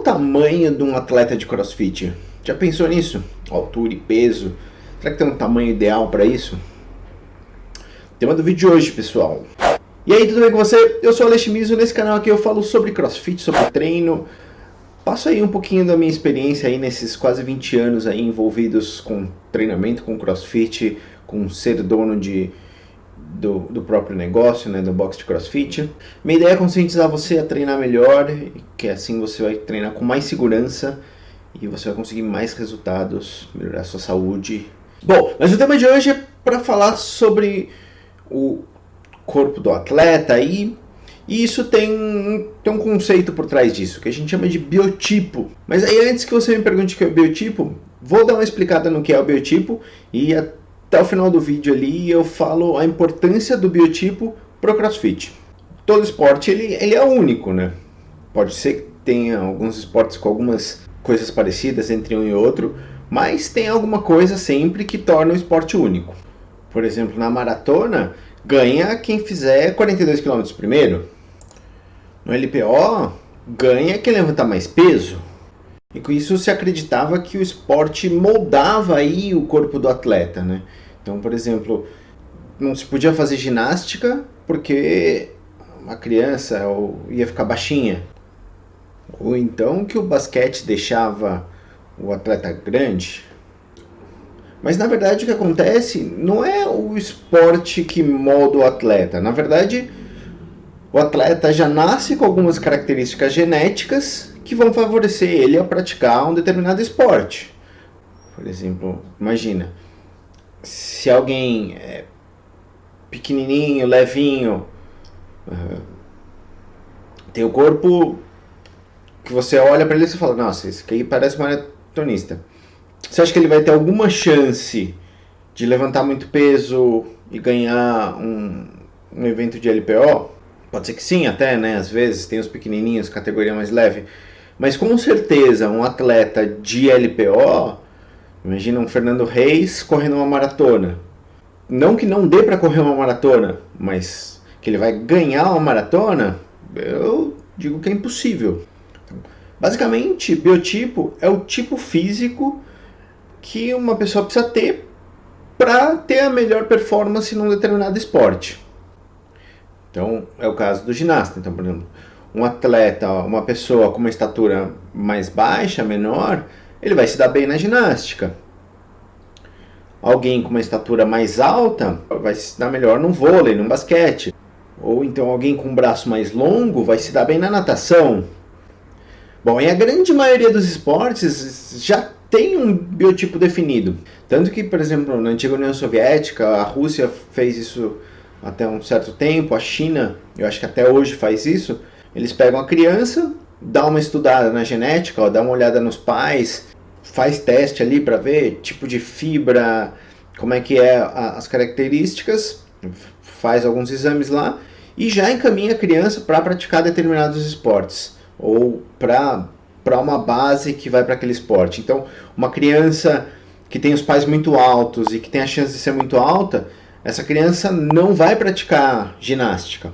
tamanho de um atleta de CrossFit? Já pensou nisso? Altura e peso. Será que tem um tamanho ideal para isso? Tema do vídeo de hoje, pessoal. E aí, tudo bem com você? Eu sou o Alexandre Miso. Nesse canal aqui eu falo sobre CrossFit, sobre treino. Passo aí um pouquinho da minha experiência aí nesses quase 20 anos aí envolvidos com treinamento, com CrossFit, com ser dono do próprio negócio, né, do box de CrossFit. Minha ideia é conscientizar você a treinar melhor, que assim você vai treinar com mais segurança e você vai conseguir mais resultados, melhorar a sua saúde. Bom, mas o tema de hoje é para falar sobre o corpo do atleta e isso tem um conceito por trás disso, que a gente chama de biotipo. Mas aí antes que você me pergunte o que é o biotipo, vou dar uma explicada no que é o biotipo e até o final do vídeo ali eu falo a importância do biotipo para o CrossFit. Todo esporte ele é único, né? Pode ser que tenha alguns esportes com algumas coisas parecidas entre um e outro, mas tem alguma coisa sempre que torna o esporte único. Por exemplo, na maratona, ganha quem fizer 42 km primeiro. No LPO, ganha quem levantar mais peso. E com isso se acreditava que o esporte moldava aí o corpo do atleta, né? Então, por exemplo, não se podia fazer ginástica porque uma criança ia ficar baixinha. Ou então que o basquete deixava o atleta grande. Mas na verdade o que acontece não é o esporte que molda o atleta. Na verdade, o atleta já nasce com algumas características genéticas que vão favorecer ele a praticar um determinado esporte. Por exemplo, imagina, se alguém é pequenininho, levinho, tem o corpo que você olha para ele e você fala, nossa, esse aqui parece maratonista. Você acha que ele vai ter alguma chance de levantar muito peso e ganhar um evento de LPO? Pode ser que sim, até, né? Às vezes tem os pequenininhos, categoria mais leve. Mas com certeza, um atleta de LPO, imagina um Fernando Reis correndo uma maratona. Não que não dê para correr uma maratona, mas que ele vai ganhar uma maratona, eu digo que é impossível. Basicamente, biotipo é o tipo físico que uma pessoa precisa ter para ter a melhor performance num determinado esporte. Então, é o caso do ginasta. Então, por exemplo, um atleta, uma pessoa com uma estatura mais baixa, menor, ele vai se dar bem na ginástica. Alguém com uma estatura mais alta vai se dar melhor no vôlei, no basquete. Ou então alguém com um braço mais longo vai se dar bem na natação. Bom, e a grande maioria dos esportes já tem um biotipo definido. Tanto que, por exemplo, na antiga União Soviética, a Rússia fez isso até um certo tempo, a China, eu acho que até hoje faz isso. Eles pegam a criança, dá uma estudada na genética, ó, dá uma olhada nos pais, faz teste ali para ver tipo de fibra, como é que é as características, faz alguns exames lá e já encaminha a criança para praticar determinados esportes ou para uma base que vai para aquele esporte. Então, uma criança que tem os pais muito altos e que tem a chance de ser muito alta, essa criança não vai praticar ginástica.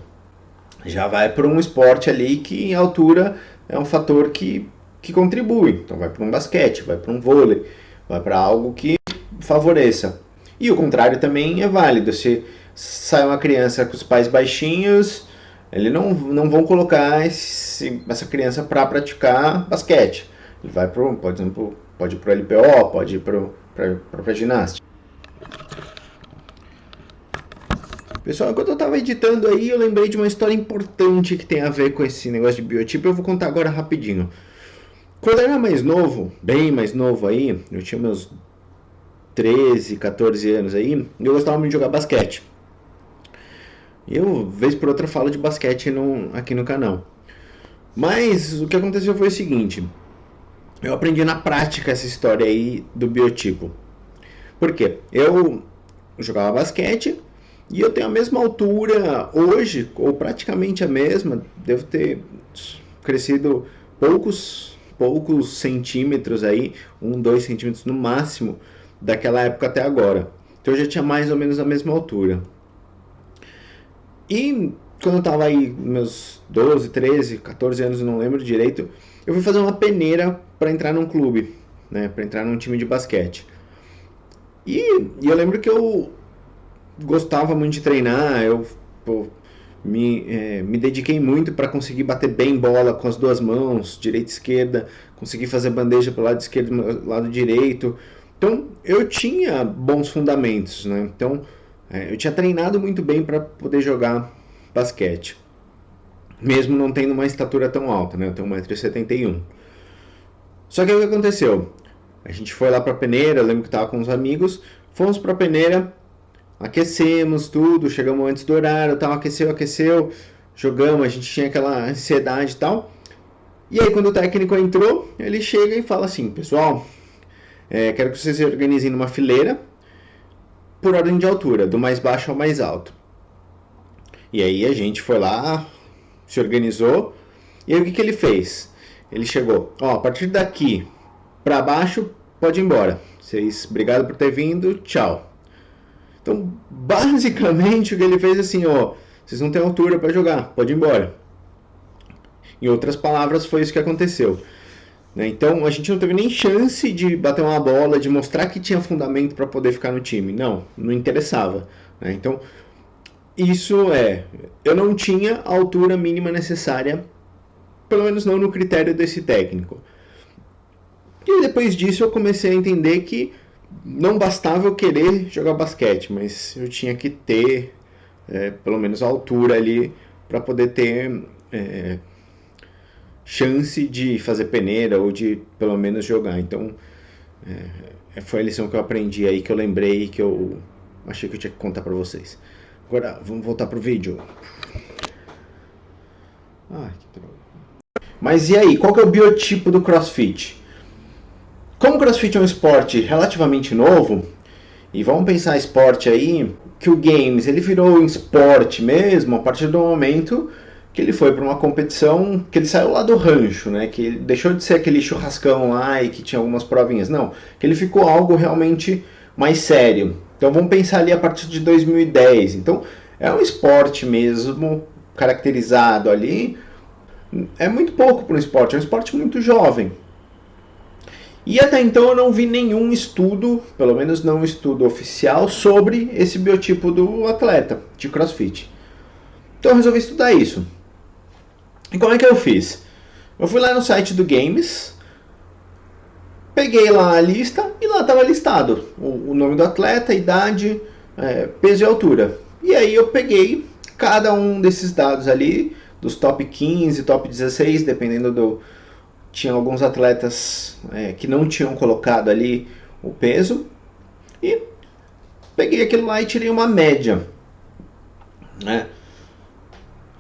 Já vai para um esporte ali que a altura é um fator que contribui. Então vai para um basquete, vai para um vôlei, vai para algo que favoreça. E o contrário também é válido. Se sai uma criança com os pais baixinhos, eles não vão colocar essa criança para praticar basquete. Ele vai para, por exemplo, pode ir para o LPO, pode ir para ginástica. Pessoal, enquanto eu estava editando aí, eu lembrei de uma história importante que tem a ver com esse negócio de biotipo. Eu vou contar agora rapidinho. Quando eu era mais novo, bem mais novo aí, eu tinha meus 13, 14 anos aí, eu gostava muito de jogar basquete. Eu, vez por outra, falo de basquete aqui no canal. Mas o que aconteceu foi o seguinte: eu aprendi na prática essa história aí do biotipo. Por quê? Eu jogava basquete e eu tenho a mesma altura hoje, ou praticamente a mesma, devo ter crescido poucos centímetros aí, 2 centímetros no máximo, daquela época até agora. Então eu já tinha mais ou menos a mesma altura. E quando eu tava aí, meus 12, 13, 14 anos, não lembro direito, eu fui fazer uma peneira para entrar num clube, né, para entrar num time de basquete. E eu lembro que eu gostava muito de treinar, pô, me dediquei muito para conseguir bater bem bola com as duas mãos, direita e esquerda, conseguir fazer bandeja pelo lado esquerdo e lado direito. Então eu tinha bons fundamentos, né? Então eu tinha treinado muito bem para poder jogar basquete, mesmo não tendo uma estatura tão alta, né? Eu tenho 1,71 m. Só que o que aconteceu? A gente foi lá para a peneira, eu lembro que estava com uns amigos, fomos para a peneira, aquecemos tudo, chegamos antes do horário, tal, aqueceu, jogamos, a gente tinha aquela ansiedade e tal. E aí quando o técnico entrou, ele chega e fala assim: pessoal, quero que vocês se organizem numa fileira por ordem de altura, do mais baixo ao mais alto. E aí a gente foi lá, se organizou, e aí o que ele fez? Ele chegou: ó, a partir daqui para baixo pode ir embora, vocês, obrigado por ter vindo, tchau. Então, basicamente, o que ele fez é assim, ó, vocês não têm altura para jogar, pode ir embora. Em outras palavras, foi isso que aconteceu. Então, a gente não teve nem chance de bater uma bola, de mostrar que tinha fundamento para poder ficar no time. Não interessava. Então, eu não tinha a altura mínima necessária, pelo menos não no critério desse técnico. E depois disso eu comecei a entender que não bastava eu querer jogar basquete, mas eu tinha que ter pelo menos a altura ali para poder ter chance de fazer peneira ou de pelo menos jogar. Então foi a lição que eu aprendi aí, que eu lembrei, que eu achei que eu tinha que contar para vocês. Agora vamos voltar pro vídeo. Mas e aí, qual que é o biotipo do CrossFit? Como o CrossFit é um esporte relativamente novo, e vamos pensar esporte aí, que o Games ele virou um esporte mesmo a partir do momento que ele foi para uma competição, que ele saiu lá do rancho, né? Que ele deixou de ser aquele churrascão lá e que tinha algumas provinhas. Não, que ele ficou algo realmente mais sério. Então vamos pensar ali a partir de 2010. Então é um esporte mesmo, caracterizado ali. É muito pouco para um esporte, é um esporte muito jovem. E até então eu não vi nenhum estudo, pelo menos não um estudo oficial, sobre esse biotipo do atleta de CrossFit. Então eu resolvi estudar isso. E como é que eu fiz? Eu fui lá no site do Games, peguei lá a lista e lá estava listado o nome do atleta, idade, peso e altura. E aí eu peguei cada um desses dados ali, dos top 15, top 16, dependendo do... Tinha alguns atletas que não tinham colocado ali o peso. E peguei aquilo lá e tirei uma média. Né?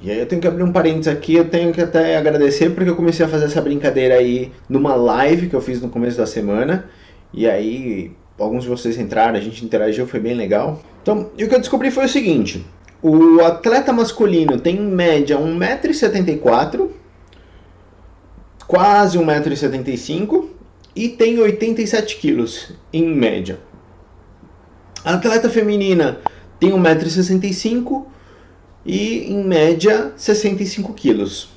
E aí eu tenho que abrir um parênteses aqui, eu tenho que até agradecer porque eu comecei a fazer essa brincadeira aí numa live que eu fiz no começo da semana. E aí alguns de vocês entraram, a gente interagiu, foi bem legal. Então, e o que eu descobri foi o seguinte. O atleta masculino tem em média 1,74 m, quase 1,75 m e tem 87 quilos em média. A atleta feminina tem 1,65 m e em média 65 quilos.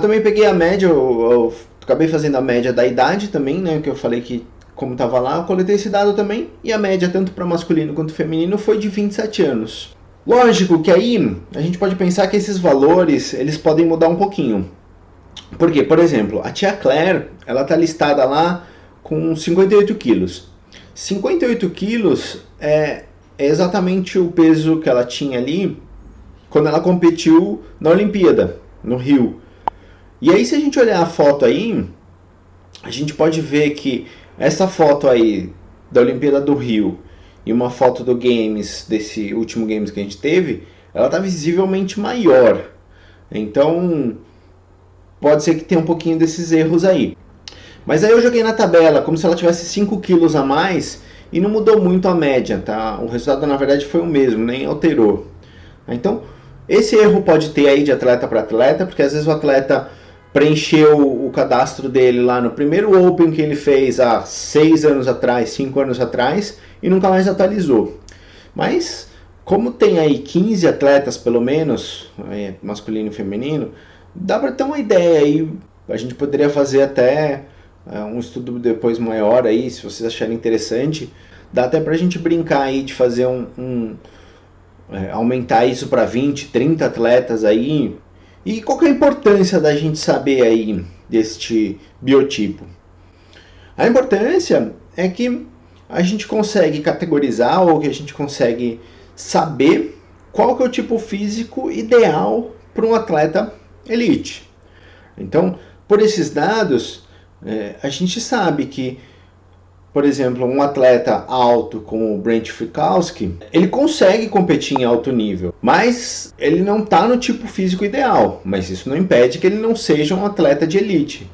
Também peguei a média, eu acabei fazendo a média da idade também, né, que eu falei que como estava lá, eu coletei esse dado também, e a média tanto para masculino quanto feminino foi de 27 anos. Lógico que aí a gente pode pensar que esses valores eles podem mudar um pouquinho. Porque, por exemplo, a tia Claire, ela está listada lá com 58 quilos. 58 quilos é exatamente o peso que ela tinha ali quando ela competiu na Olimpíada, no Rio. E aí, se a gente olhar a foto aí, a gente pode ver que essa foto aí da Olimpíada do Rio e uma foto do Games, desse último Games que a gente teve, ela está visivelmente maior. Então, pode ser que tenha um pouquinho desses erros aí. Mas aí eu joguei na tabela como se ela tivesse 5 quilos a mais e não mudou muito a média, tá? O resultado na verdade foi o mesmo, nem alterou. Então, esse erro pode ter aí de atleta para atleta, porque às vezes o atleta preencheu o cadastro dele lá no primeiro Open que ele fez há 6 anos atrás, 5 anos atrás, e nunca mais atualizou. Mas, como tem aí 15 atletas pelo menos, masculino e feminino, dá para ter uma ideia aí A gente poderia fazer até um estudo depois maior aí, se vocês acharem interessante. Dá até pra gente brincar aí de fazer aumentar isso para 20, 30 atletas aí. E qual que é a importância da gente saber aí deste biotipo? A importância é que a gente consegue categorizar ou que a gente consegue saber qual que é o tipo físico ideal para um atleta elite. Então, por esses dados, a gente sabe que, por exemplo, um atleta alto como o Brent Fikowski, ele consegue competir em alto nível, mas ele não está no tipo físico ideal. Mas isso não impede que ele não seja um atleta de elite.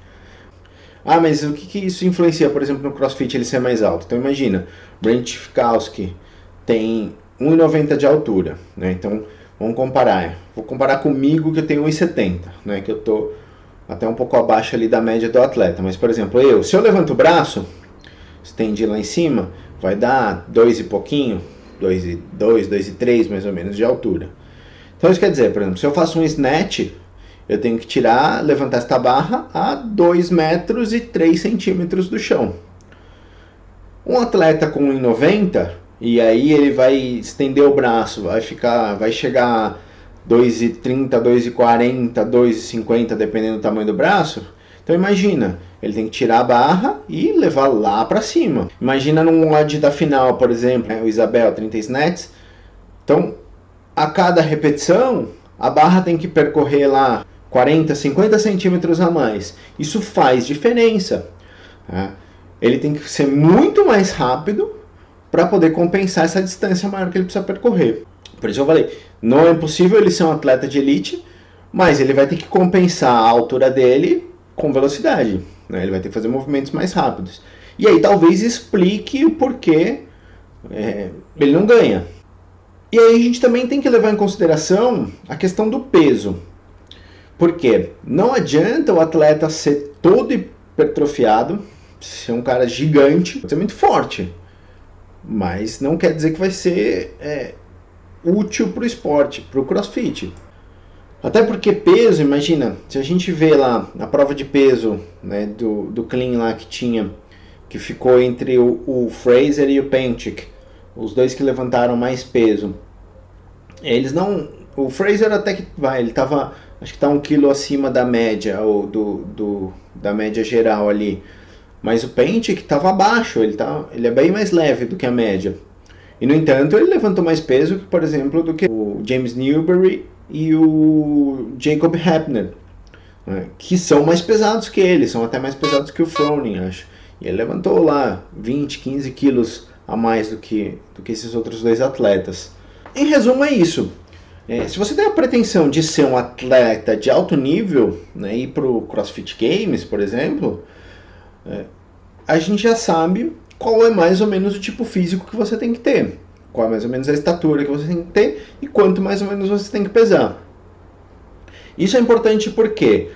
Ah, mas o que isso influencia, por exemplo, no CrossFit ele ser mais alto? Então imagina, Brent Fikowski tem 1,90 de altura, né? Então vamos comparar. Vou comparar comigo que eu tenho 1,70, né? Que eu tô até um pouco abaixo ali da média do atleta. Mas, por exemplo, se eu levanto o braço, estende lá em cima, vai dar 2 e pouquinho, 2,2, 2,3 mais ou menos de altura. Então isso quer dizer, por exemplo, se eu faço um snatch, eu tenho que levantar esta barra a 2 metros e 3 centímetros do chão. Um atleta com 1,90, e aí ele vai estender o braço, vai chegar a 2,30, 2,40, 2,50, dependendo do tamanho do braço. Então imagina, ele tem que tirar a barra e levar lá para cima. Imagina num odd da final, por exemplo, o Isabel 30 snatches. Então, a cada repetição, a barra tem que percorrer lá 40, 50 centímetros a mais. Isso faz diferença. Tá? Ele tem que ser muito mais rápido para poder compensar essa distância maior que ele precisa percorrer. Por isso eu falei, não é impossível ele ser um atleta de elite, mas ele vai ter que compensar a altura dele com velocidade. Né? Ele vai ter que fazer movimentos mais rápidos. E aí talvez explique o porquê ele não ganha. E aí a gente também tem que levar em consideração a questão do peso. Porque não adianta o atleta ser todo hipertrofiado, ser um cara gigante, ser muito forte. Mas não quer dizer que vai ser útil para o esporte, para o CrossFit. Até porque peso, imagina, se a gente vê lá a prova de peso, né, do clean lá que ficou entre o Fraser e o Pentic, os dois que levantaram mais peso. Eles não... O Fraser até que ele tava, acho que tá 1 quilo acima da média, ou da média geral ali. Mas o Pentic estava abaixo, ele é bem mais leve do que a média. E no entanto, ele levantou mais peso, por exemplo, do que o James Newbury e o Jacob Heppner, né, que são mais pesados que ele, são até mais pesados que o Froning, acho. E ele levantou lá 20, 15 quilos a mais do que esses outros dois atletas. Em resumo, é isso. Se você tem a pretensão de ser um atleta de alto nível, né, ir para o CrossFit Games, por exemplo, a gente já sabe qual é mais ou menos o tipo físico que você tem que ter, qual é mais ou menos a estatura que você tem que ter e quanto mais ou menos você tem que pesar. Isso é importante porque,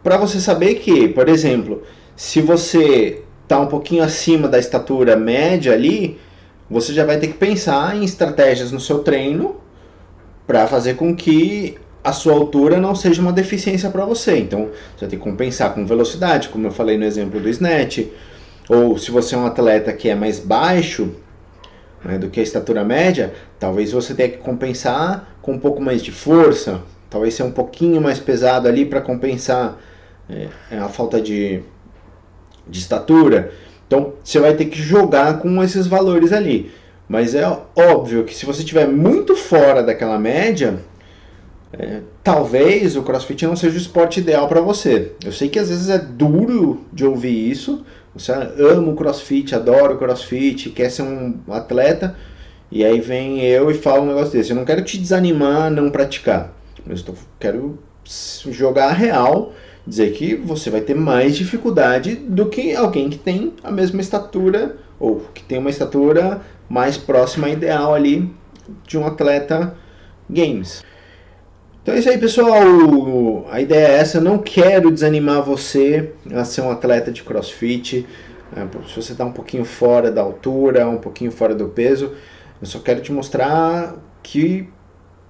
para você saber que, por exemplo, se você está um pouquinho acima da estatura média ali, você já vai ter que pensar em estratégias no seu treino para fazer com que a sua altura não seja uma deficiência para você. Então, você vai ter que compensar com velocidade, como eu falei no exemplo do snatch. Ou se você é um atleta que é mais baixo, né, do que a estatura média, talvez você tenha que compensar com um pouco mais de força. Talvez ser um pouquinho mais pesado ali para compensar a falta de estatura. Então, você vai ter que jogar com esses valores ali. Mas é óbvio que se você estiver muito fora daquela média, talvez o CrossFit não seja o esporte ideal para você. Eu sei que às vezes é duro de ouvir isso. Você ama o CrossFit, adora o CrossFit, quer ser um atleta, e aí vem eu e falo um negócio desse. Eu não quero te desanimar a não praticar, mas quero jogar a real, dizer que você vai ter mais dificuldade do que alguém que tem a mesma estatura, ou que tem uma estatura mais próxima à ideal ali de um atleta games. Então é isso aí, pessoal. A ideia é essa. Eu não quero desanimar você a ser um atleta de CrossFit. Se você está um pouquinho fora da altura, um pouquinho fora do peso, eu só quero te mostrar que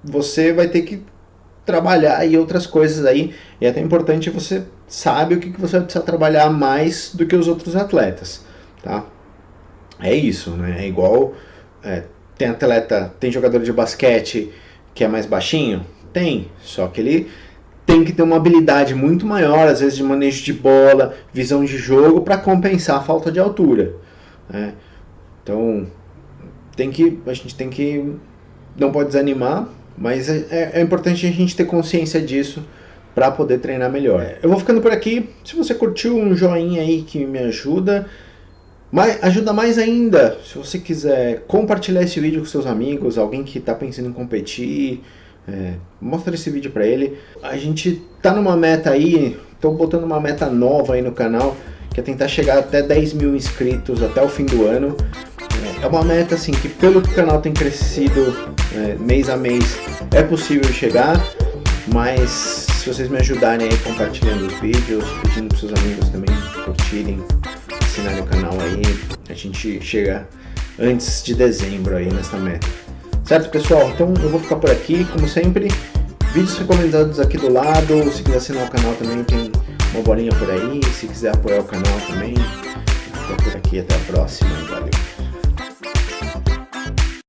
você vai ter que trabalhar e outras coisas aí, e é até importante você sabe o que você vai precisar trabalhar mais do que os outros atletas, tá? É isso, né? É igual, tem jogador de basquete que é mais baixinho? Tem, só que ele tem que ter uma habilidade muito maior, às vezes de manejo de bola, visão de jogo, para compensar a falta de altura, né? Então, a gente tem que, não pode desanimar, mas é importante a gente ter consciência disso para poder treinar melhor. Eu vou ficando por aqui. Se você curtiu, um joinha aí que me ajuda. Mas ajuda mais ainda, se você quiser compartilhar esse vídeo com seus amigos, alguém que está pensando em competir, mostra esse vídeo para ele. A gente tá numa meta aí, estou botando uma meta nova aí no canal, que é tentar chegar até 10 mil inscritos até o fim do ano. É uma meta assim que, pelo que o canal tem crescido mês a mês, é possível chegar, mas se vocês me ajudarem aí compartilhando os vídeos, pedindo para seus amigos também curtirem, assinarem o canal aí, a gente chega antes de dezembro aí nessa meta. Certo, pessoal? Então eu vou ficar por aqui, como sempre, vídeos recomendados aqui do lado. Se quiser assinar o canal também tem uma bolinha por aí, se quiser apoiar o canal também, fica por aqui, até a próxima, valeu!